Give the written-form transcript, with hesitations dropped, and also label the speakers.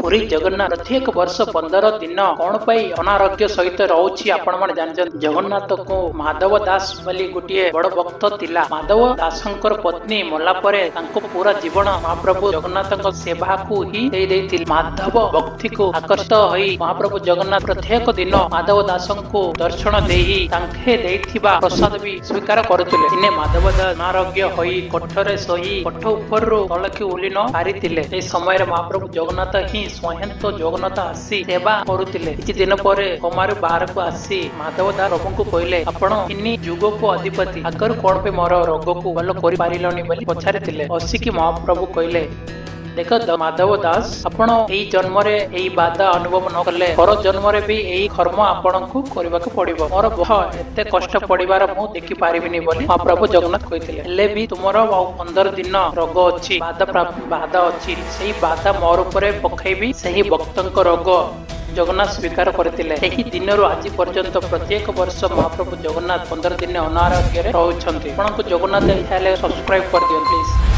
Speaker 1: पुरी जगन्नाथ प्रत्येक वर्ष 15 दिन कौन पाई अनारोग्य सहित रोची आपण माने जानछन। जगन्नाथ को माधव दास बोली गोटे बड़ भक्त थिला। माधव दासंकर पत्नी मला परे तांको पूरा जीवन महाप्रभु जगन्नाथ सेवा को ही दे देथिल। माधव भक्ति को आकर्षित होई महाप्रभु जगन्नाथ प्रत्येक दिन माधव दासं को दर्शन देही तांखे देथिबा प्रसाद भी स्वीकार करथिले। दिने माधव दास अनारोग्य होई कोठरे सोई कोठ ऊपर तलकी उली न पारिथिले। ए समय महाप्रभु जगन्नाथ ही स्वयं तो जगन्नाथ आसी सेवा करुथिले। किछि दिन पर कोमार बाहर को आसी माधव दास प्रभु को कहले आपण इन्हीं युग को अधिपति आगर कोन पे मोर रोग को भल करि पारिलनी बोली पछारिथिले। असिकी महाप्रभु कहले देख माधव दास आपण एई जन्म रे एई बाधा अनुभव न करले पर जन्म रे भी एई कर्म आपण को करबा को पड़िबो। मोर बहुत एते कष्ट पड़िबार मु देखि पारिबिनी बोली महाप्रभु जगन्नाथ कहिथिले। हेले भी तुमरो 15 दिन रोग अछि बाधा अछि सेही बाधा मोर ऊपर पखैबी सेही भक्तंक रोग जगन्नाथ स्वीकार करथिले। एही दिनरु आज पर्यंत प्रत्येक वर्ष महाप्रभु जगन्नाथ 15 दिन अनारोग्य रे रहउछन्ति। आपनको जगन्नाथ हेले सब्सक्राइब कर दियौ प्लीज।